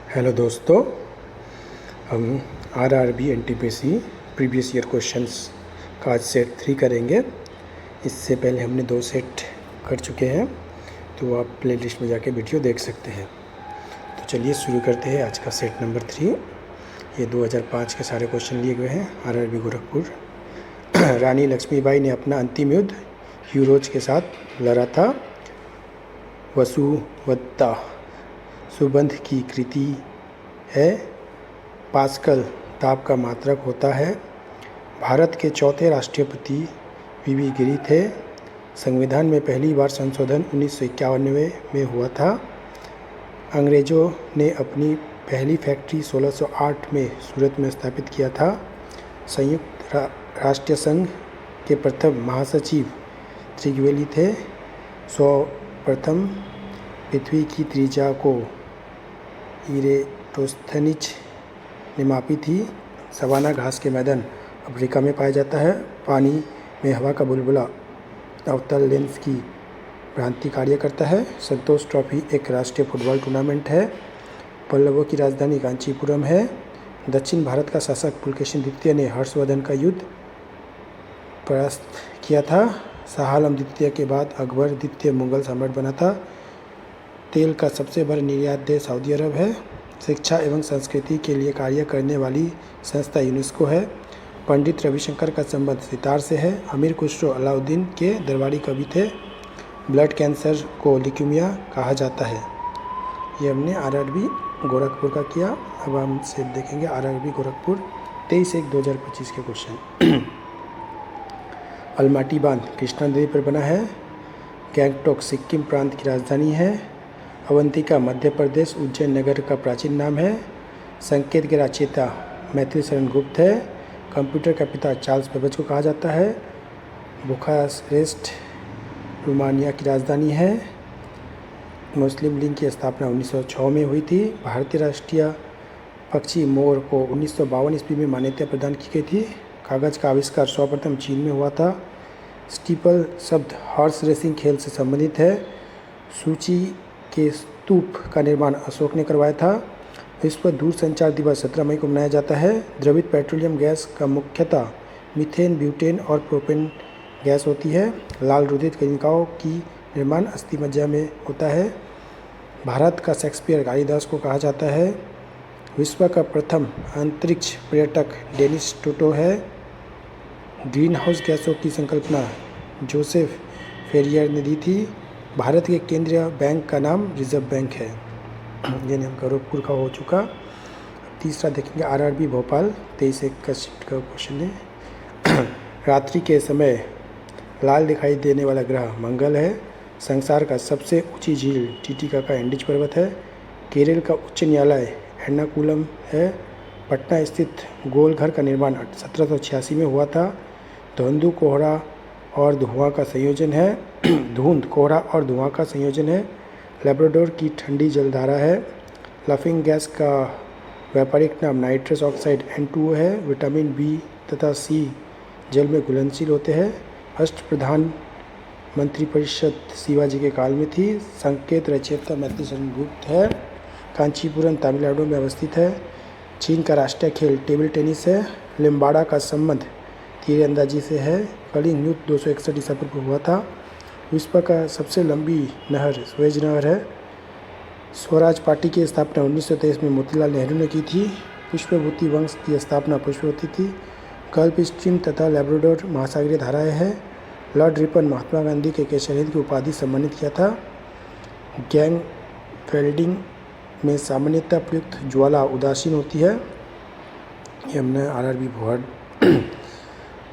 Hello दोस्तों, हम RRB NTPC previous year questions का आज सेट 3 करेंगे। इससे पहले हमने 2 सेट कर चुके हैं, तो आप प्लेलिस्ट में जाके वीडियो देख सकते हैं। तो चलिए शुरू करते हैं आज का सेट नंबर 3। ये 2005 के सारे क्वेश्चन लिए हुए हैं आरआरबी गोरखपुर। रानी लक्ष्मीबाई ने अपना अंतिम युद्ध यूरोज के साथ लड़ा था। वसुवत्ता सुबंध की कृति है। पास्कल ताप का मात्रक होता है। भारत के चौथे राष्ट्रपति वीवी गिरि थे। संविधान में पहली बार संशोधन 1991 में हुआ था। अंग्रेज़ों ने अपनी पहली फैक्ट्री 1608 में सूरत में स्थापित किया था। संयुक्त राष्ट्र संघ के प्रथम महासचिव त्रिवेली थे। सर्वप्रथम पृथ्वी की त्रिज्या को इरेटोस्थनीज ने मापी थी। सवाना घास के मैदान अफ्रीका में पाया जाता है। पानी में हवा का बुलबुला अवतल लेंस की भ्रांति कार्य करता है। संतोष ट्रॉफी एक राष्ट्रीय फुटबॉल टूर्नामेंट है। पल्लवों की राजधानी कांचीपुरम है। दक्षिण भारत का शासक पुलकेशिन द्वितीय ने हर्षवर्धन का युद्ध परास्त किया था। शाह आलम द्वितीय के बाद अकबर द्वितीय मुगल सम्राट बना था। तेल का सबसे बड़ा निर्यात देश सऊदी अरब है। शिक्षा एवं संस्कृति के लिए कार्य करने वाली संस्था यूनेस्को है। पंडित रविशंकर का संबंध सितार से है। अमीर खुसरो अलाउद्दीन के दरबारी कवि थे। ब्लड कैंसर को ल्यूकेमिया कहा जाता है। ये हमने आरआरबी गोरखपुर का किया। अब हम सेट देखेंगे आरआरबी गोरखपुर 23/1/2025 के क्वेश्चन। अलमाटी बांध कृष्णा नदी पर बना है। गैंगटोक सिक्किम प्रांत की राजधानी है। अवंतिका मध्य प्रदेश उज्जैन नगर का प्राचीन नाम है। संकेत के रचयिता मैथिली शरण गुप्त है। कंप्यूटर का पिता चार्ल्स बेबेज को कहा जाता है। बुखारेस्ट रोमानिया की राजधानी है। मुस्लिम लीग की स्थापना 1906 में हुई थी। भारतीय राष्ट्रीय पक्षी मोर को 1952 ईस्वी में मान्यता प्रदान की गई थी। कागज़ का आविष्कार सर्वप्रथम चीन में हुआ था। स्टीपल शब्द हॉर्स रेसिंग खेल से संबंधित है। सूची के स्तूप का निर्माण अशोक ने करवाया था। विश्व दूरसंचार दिवस 17 मई को मनाया जाता है। द्रवित पेट्रोलियम गैस का मुख्यतः मीथेन, ब्यूटेन और प्रोपेन गैस होती है। लाल रुधिर कणिकाओं की निर्माण अस्थिमज्जा में होता है। भारत का शेक्सपियर कालिदास को कहा जाता है। विश्व का प्रथम अंतरिक्ष पर्यटक डेनिस टोटो है। ग्रीन हाउस गैसों की संकल्पना जोसेफ फेरियर ने दी थी। भारत के केंद्रीय बैंक का नाम रिजर्व बैंक है। ये हम गोरखपुर का हो चुका। तीसरा देखेंगे आरआरबी भोपाल 23/1 का शिफ्ट का क्वेश्चन है। रात्रि के समय लाल दिखाई देने वाला ग्रह मंगल है। संसार का सबसे ऊंची झील टीटीका का एंडीज पर्वत है। केरल का उच्च न्यायालय एर्नाकुलम है। पटना स्थित गोल घर का निर्माण 1786 में हुआ था। धुंध कोहरा और धुआं का संयोजन है। धुंध कोहरा और धुआं का संयोजन है। लेब्राडोर की ठंडी जलधारा है। लाफिंग गैस का व्यापारिक नाम नाइट्रस ऑक्साइड N2O है। विटामिन बी तथा सी जल में घुलनशील होते हैं। अष्टप्रधान मंत्रिपरिषद शिवाजी के काल में थी। संकेत रचयिता मैथिली शरण गुप्त है। कांचीपुरम तमिलनाडु में अवस्थित है। चीन का राष्ट्रीय खेल टेबल टेनिस है। लिम्बाड़ा का संबंध तीरंदाजी से है। कलिंग युद्ध 261 ईसा पूर्व हुआ था। विश्व का सबसे लंबी नहर सुएज नहर है। स्वराज पार्टी की स्थापना 1923 में मोतीलाल नेहरू ने की थी। पुष्पवती वंश की स्थापना पुष्पवती थी। गल्फ स्ट्रीम तथा लेब्राडोर महासागरीय धाराएं हैं। लॉर्ड रिपन महात्मा गांधी के केसर हिंद की उपाधि सम्मानित किया था। गैंग वेल्डिंग में सामान्यतः प्रयुक्त ज्वाला उदासीन होती है। ये हमने आरआरबी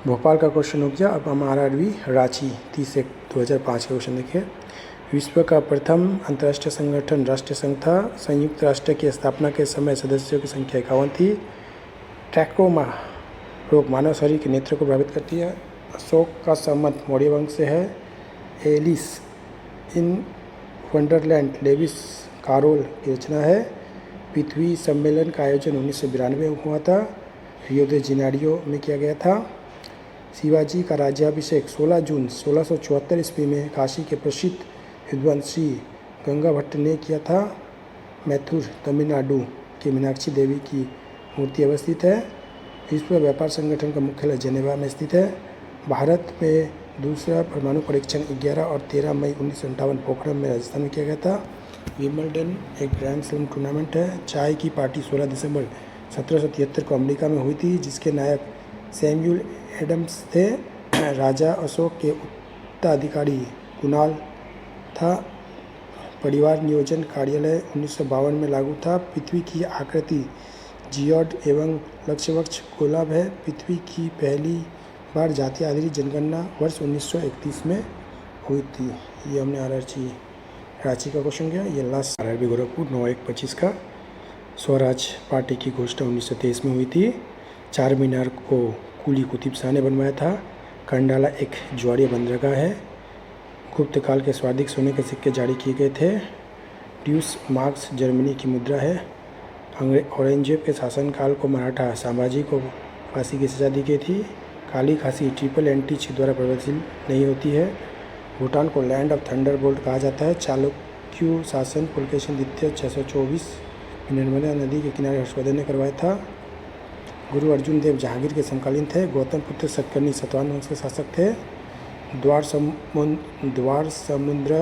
भोपाल का क्वेश्चन हो गया। अब हम आरआरबी रांची 30/1/2005 के क्वेश्चन देखें। विश्व का प्रथम अंतर्राष्ट्रीय संगठन राष्ट्रीय संघ था। संयुक्त राष्ट्र की स्थापना के समय सदस्यों की संख्या 51 थी। ट्रैकोमा रोग मानव शरीर के नेत्र को प्रभावित करती है। अशोक का संबंध मौर्य वंश से है। Alice in Wonderland Lewis Carroll की रचना है। पृथ्वी सम्मेलन का आयोजन 1992 में हुआ था। रियो दे जेनेरियो में किया गया था। शिवाजी का राज्याभिषेक 16 जून 1674 ईस्वी में काशी के प्रसिद्ध विद्वान श्री गंगा भट्ट ने किया था। मैथुर तमिलनाडु की मीनाक्षी देवी की मूर्ति अवस्थित है। विश्व व्यापार संगठन का मुख्यालय जेनेवा में स्थित है। भारत में दूसरा परमाणु परीक्षण 11 और 13 मई 1957 पोखरण में राजस्थान में किया गया था। विंबलडन एक ग्रैंड स्लैम टूर्नामेंट है। चाय की पार्टी 16 दिसंबर 1773 को अमेरिका में हुई थी, जिसके नायक सैमुअल एडम्स थे। राजा अशोक के उत्तराधिकारी कुणाल था। परिवार नियोजन कार्यालय 1952 में लागू था। पृथ्वी की आकृति जियोड एवं लक्ष्यवक्ष गोलाभ है। पृथ्वी की पहली बार जाति आधारित जनगणना वर्ष 1931 में हुई थी। ये हमने आरआरची रांची का क्वेश्चन किया। ये लास्ट आरआरबी गोरखपुर 9/1/25 का। स्वराज पार्टी की घोषणा 1923 में हुई थी। चार मीनार को कुली कुतुब शाह ने बनवाया था। कंडाला एक ज्वारीय बंदरगाह है। गुप्त काल के सर्वाधिक सोने के सिक्के जारी किए गए थे। ड्यूस मार्क्स जर्मनी की मुद्रा है। औरंगजेब के शासनकाल को मराठा साम्राज्य को फांसी की सजा दी गई थी। काली खांसी ट्रिपल एंटी द्वारा प्रभावित नहीं होती है। भूटान को लैंड ऑफ थंडरबोल्ट कहा जाता है। चालुक्य शासन पुलकेशिन द्वितीय 624 में नर्मदा नदी के किनारे हर्षवर्धन ने करवाया था। गुरु अर्जुन देव जहांगीर के समकालीन थे। गौतम पुत्र सतकर्णी सातवाहन वंश के शासक थे। द्वार समुद्र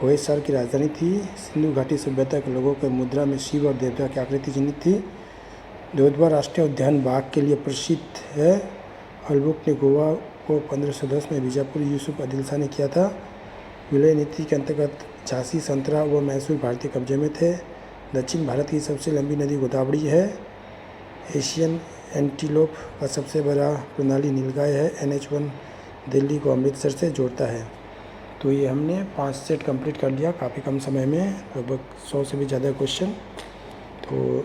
होयसर की राजधानी थी। सिंधु घाटी सभ्यता के लोगों के मुद्रा में शिव और देवता की आकृति चिन्हित थी। दोदवा राष्ट्रीय उद्यान बाघ के लिए प्रसिद्ध है। अलबुक ने गोवा को 1510 में बीजापुर यूसुफ आदिल शाह ने किया था। विलय नीति के अंतर्गत झांसी, संतरा व मैसूर भारतीय कब्जे में थे। दक्षिण भारत की सबसे लंबी नदी गोदावरी है। एशियन एंटीलोप का सबसे बड़ा प्रणाली नीलगाय है। NH1 दिल्ली को अमृतसर से जोड़ता है। तो ये हमने 5 सेट कंप्लीट कर लिया काफ़ी कम समय में, लगभग 100 से भी ज़्यादा क्वेश्चन। तो